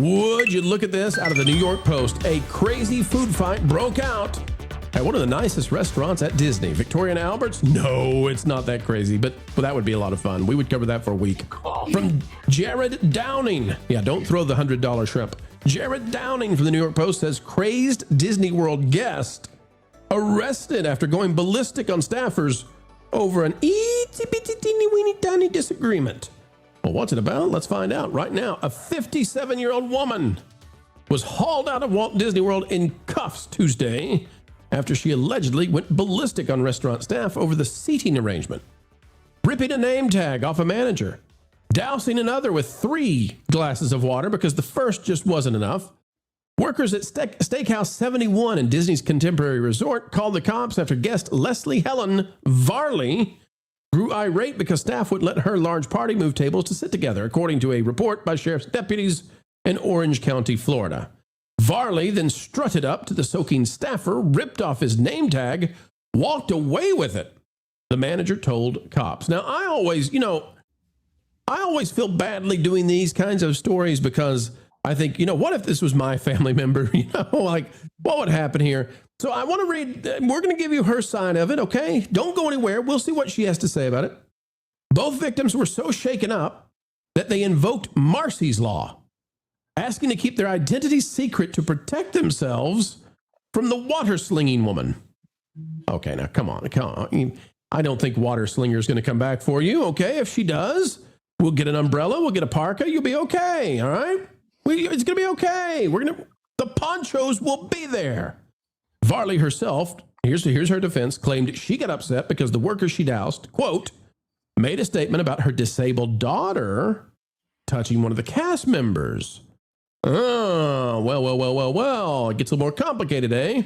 Would you look at this? Out of the New York Post, a crazy food fight broke out at one of the nicest restaurants at Disney. Victoria and Albert's? No, it's not that crazy, but that would be a lot of fun. We would cover that for a week. From Jared Downing. Yeah, don't throw the $100 shrimp. Jared Downing from the New York Post says crazed Disney World guest arrested after going ballistic on staffers over an itsy bitsy teeny weeny tiny disagreement. Well, what's it about? Let's find out right now. A 57-year-old woman was hauled out of Walt Disney World in cuffs Tuesday after she allegedly went ballistic on restaurant staff over the seating arrangement, ripping a name tag off a manager, dousing another with 3 glasses of water because the first just wasn't enough. Workers at Steakhouse 71 in Disney's Contemporary Resort called the cops after guest Leslie Helen Varley grew irate because staff wouldn't let her large party move tables to sit together, according to a report by sheriff's deputies in Orange County, Florida. Varley then strutted up to the soaking staffer, ripped off his name tag, walked away with it, the manager told cops. Now, I always feel badly doing these kinds of stories because I think, what if this was my family member? Like, what would happen here? So I want to read, we're going to give you her side of it, okay? Don't go anywhere. We'll see what she has to say about it. Both victims were so shaken up that they invoked Marcy's Law, asking to keep their identities secret to protect themselves from the water slinging woman. Okay, now come on. I don't think water slinger is going to come back for you, okay? If she does, we'll get an umbrella, we'll get a parka, you'll be okay, all right? It's going to be okay. The ponchos will be there. Varley herself, here's her defense, claimed she got upset because the worker she doused, quote, made a statement about her disabled daughter touching one of the cast members. Oh, well. It gets a little more complicated, eh?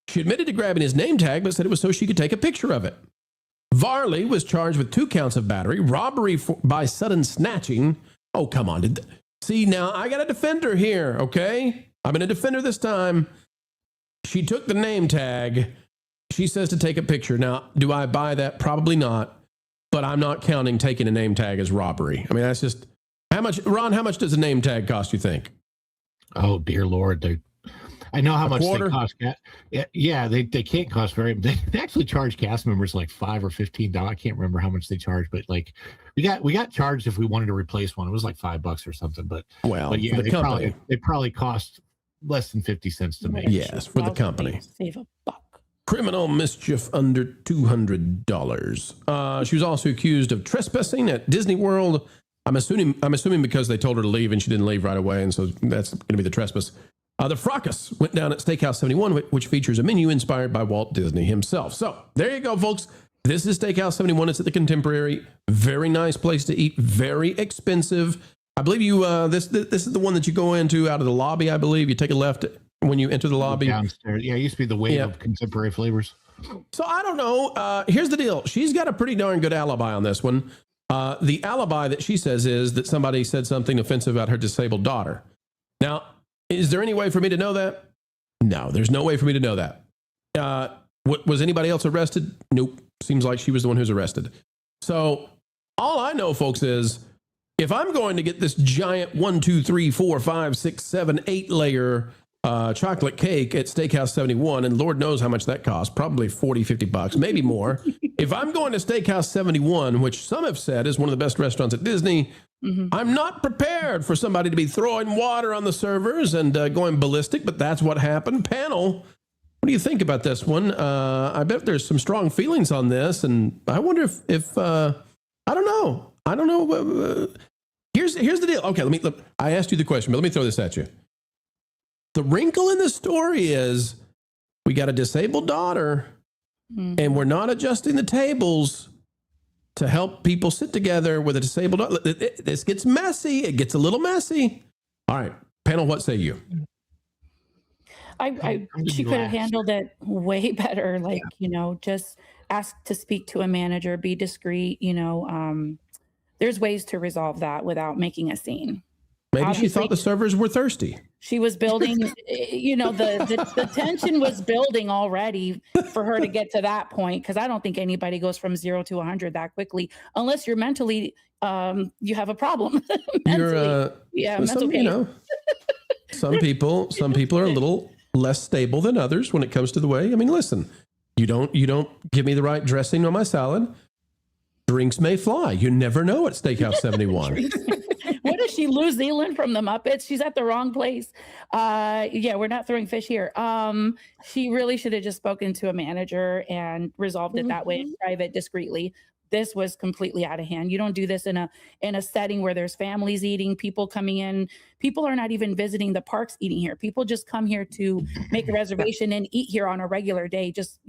She admitted to grabbing his name tag, but said it was so she could take a picture of it. Varley was charged with 2 counts of battery, robbery by sudden snatching. Oh, come on. See, now I got to defend her here, okay? I'm going to defend her this time. She took the name tag. She says to take a picture. Now, do I buy that? Probably not. But I'm not counting taking a name tag as robbery. I mean, that's just... How much does a name tag cost, you think? Oh, dear Lord. I know how much quarter? they cost. Yeah, they can't cost very... They actually charge cast members like $5 or $15. I can't remember how much they charge, but like we got charged if we wanted to replace one. It was like $5 or something. But yeah, they probably cost less than 50 cents to make. Yes, for the company. Save a buck. Criminal mischief under $200. She was also accused of trespassing at Disney World. I'm assuming because they told her to leave and she didn't leave right away, and so that's going to be the trespass. The fracas went down at Steakhouse 71, which features a menu inspired by Walt Disney himself. So there you go, folks. This is Steakhouse 71. It's at the Contemporary. Very nice place to eat. Very expensive. I believe you. This is the one that you go into out of the lobby. I believe you take a left when you enter the lobby. Downstairs. Yeah, it used to be the wave of contemporary flavors. So I don't know. Here's the deal. She's got a pretty darn good alibi on this one. The alibi that she says is that somebody said something offensive about her disabled daughter. Now, is there any way for me to know that? No, there's no way for me to know that. Was anybody else arrested? Nope. Seems like she was the one who's arrested. So all I know, folks, is if I'm going to get this giant 1, 2, 3, 4, 5, 6, 7, 8 layer chocolate cake at Steakhouse 71, and Lord knows how much that costs, probably $40-$50, maybe more. If I'm going to Steakhouse 71, which some have said is one of the best restaurants at Disney, I'm not prepared for somebody to be throwing water on the servers and going ballistic, but that's what happened. Panel, what do you think about this one? I bet there's some strong feelings on this, and I wonder if I don't know. Here's the deal. Okay, I asked you the question, but let me throw this at you. The wrinkle in the story is we got a disabled daughter, and we're not adjusting the tables to help people sit together with a disabled daughter. This gets messy. It gets a little messy. All right, panel, what say you? She could have handled it way better. Like, just ask to speak to a manager, be discreet. There's ways to resolve that without making a scene. Maybe obviously, she thought the servers were thirsty. She was building, the tension was building already for her to get to that point. Because I don't think anybody goes from 0 to 100 that quickly, unless you're mentally, you have a problem. Mental pain. some people are a little less stable than others when it comes to the way. I mean, listen, you don't give me the right dressing on my salad, drinks may fly. You never know at Steakhouse 71. What is she, New Zealand from the Muppets? She's at the wrong place. Yeah, we're not throwing fish here. She really should have just spoken to a manager and resolved it that way in private, discreetly. This was completely out of hand. You don't do this in a setting where there's families eating, people coming in. People are not even visiting the parks eating here. People just come here to make a reservation and eat here on a regular day, just,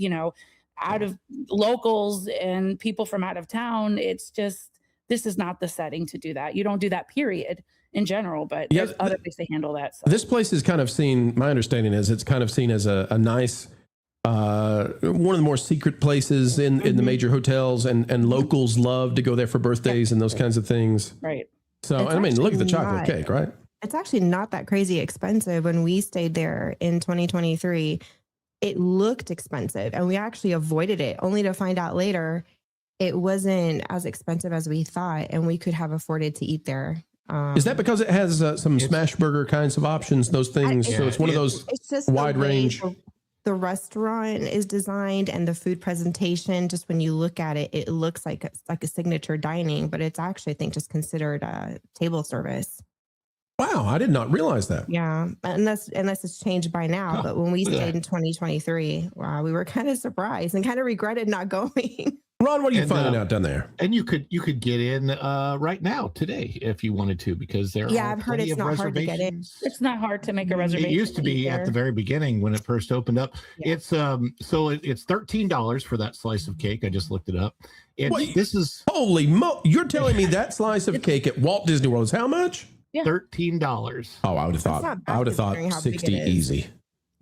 out of locals and people from out of town. It's just, this is not the setting to do that. You don't do that, period, in general, but there's other ways to handle that. So. This place is kind of seen, my understanding is it's kind of seen as a nice, one of the more secret places in the major hotels, and locals love to go there for birthdays and those kinds of things. Right. So, I mean, look at the chocolate cake, right? It's actually not that crazy expensive. When we stayed there in 2023, it looked expensive and we actually avoided it, only to find out later it wasn't as expensive as we thought, and we could have afforded to eat there. Is that because it has some smash burger kinds of options, those things? So it's one of those wide range. The restaurant is designed and the food presentation, just when you look at it, it looks like it's like a signature dining, but it's actually, I think, just considered a table service. Wow, I did not realize that. Yeah, unless it's changed by now. But when we stayed in 2023, wow, we were kind of surprised and kind of regretted not going. Ron, what are you finding out down there? And you could get in right now today if you wanted to, because there are I've heard it's not hard to get in. It's not hard to make a reservation. It used to be at the very beginning when it first opened up. Yeah. It's it's $13 for that slice of cake. I just looked it up. This is you're telling me that slice of cake at Walt Disney World is how much? Yeah. $13. Oh, I would have thought 60 easy.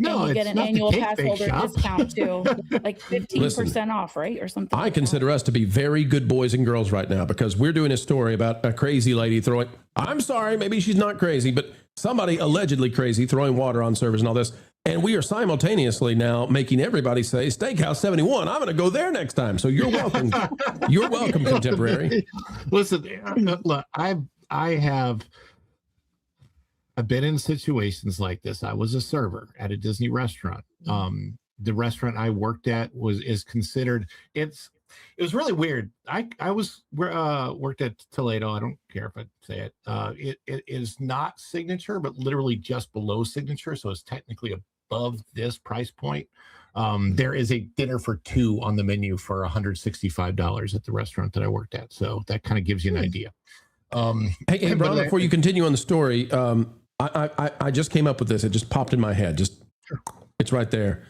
No, you get an annual pass holder discount too, like 15% off, right? Or something. I consider us to be very good boys and girls right now, because we're doing a story about a crazy lady throwing, I'm sorry, maybe she's not crazy, but somebody allegedly crazy throwing water on servers and all this. And we are simultaneously now making everybody say, Steakhouse 71, I'm going to go there next time. So you're welcome. You're welcome, contemporary. Listen, look, I've been in situations like this. I was a server at a Disney restaurant. The restaurant I worked at is considered, it was really weird. I worked at Toledo. I don't care if I say it. It is not signature, but literally just below signature. So it's technically above this price point. There is a dinner for two on the menu for $165 at the restaurant that I worked at. So that kind of gives you an idea. Hey, Ron, before you continue on the story, I just came up with this. It just popped in my head. It's right there.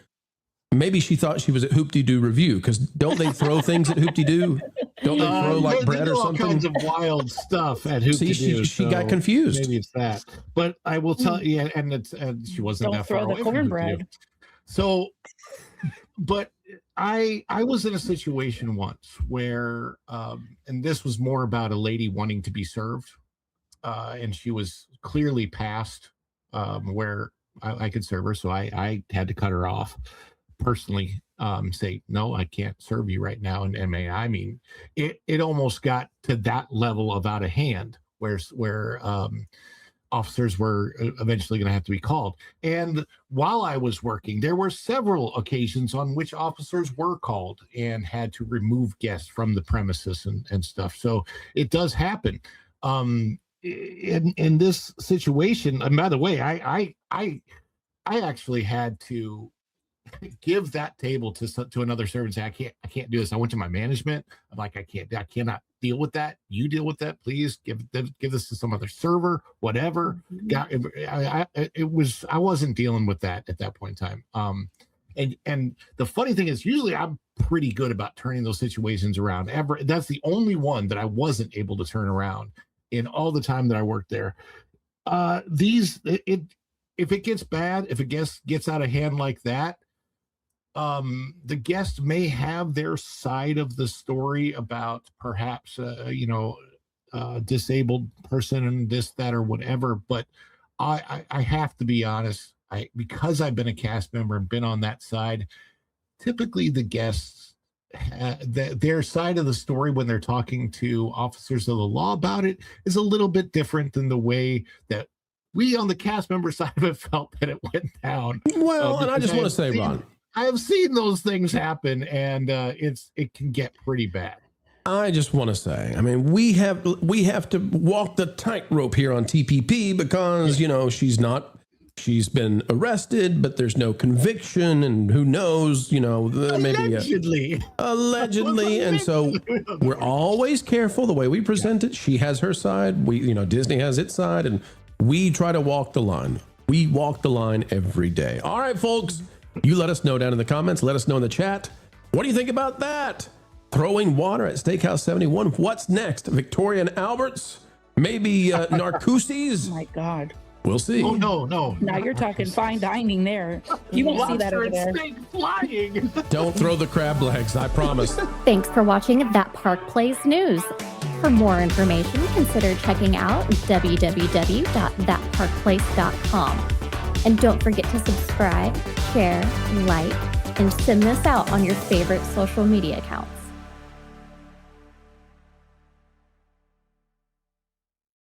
Maybe she thought she was at Hoop-Dee-Doo Review, because don't they throw things at Hoop-Dee-Doo? Don't they throw like bread or something? All kinds of wild stuff at Hoop-Dee-Doo. She got confused. Maybe it's that. But I will tell you, and she wasn't that far away. Don't throw the cornbread. So, but I was in a situation once where, and this was more about a lady wanting to be served. And she was clearly past where I could serve her. So I had to cut her off personally, say, no, I can't serve you right now. And I mean, it almost got to that level of out of hand where officers were eventually going to have to be called. And while I was working, there were several occasions on which officers were called and had to remove guests from the premises and stuff. So it does happen. In this situation, and by the way, I actually had to give that table to another server and say, I can't do this. I went to my management. I'm like, I cannot deal with that. You deal with that, please. Give this to some other server, whatever. I wasn't dealing with that at that point in time. And the funny thing is, usually I'm pretty good about turning those situations around. That's the only one that I wasn't able to turn around in all the time that I worked there. If it gets bad, if a guest gets out of hand like that, the guest may have their side of the story about perhaps disabled person and this, that, or whatever. But I have to be honest, because I've been a cast member and been on that side, typically the guests, their side of the story when they're talking to officers of the law about it is a little bit different than the way that we on the cast member side have felt that it went down. Well, and I just want to say, Ron, I have seen those things happen, and it can get pretty bad. I just want to say, I mean, we have to walk the tightrope here on TPP because, you know, she's been arrested, but there's no conviction, and who knows, you know, maybe allegedly. And so we're always careful the way we present it. She has her side. Disney has its side, and we try to walk the line. We walk the line every day. All right, folks, you let us know down in the comments. Let us know in the chat. What do you think about that? Throwing water at Steakhouse 71. What's next? Victoria and Albert's? Maybe Narcoossee's? Oh my God. We'll see. Oh, no. Now you're talking fine dining there. You won't see that over there. Flying. Don't throw the crab legs, I promise. Thanks for watching That Park Plays News. For more information, consider checking out www.thatparkplace.com. And don't forget to subscribe, share, like, and send this out on your favorite social media accounts.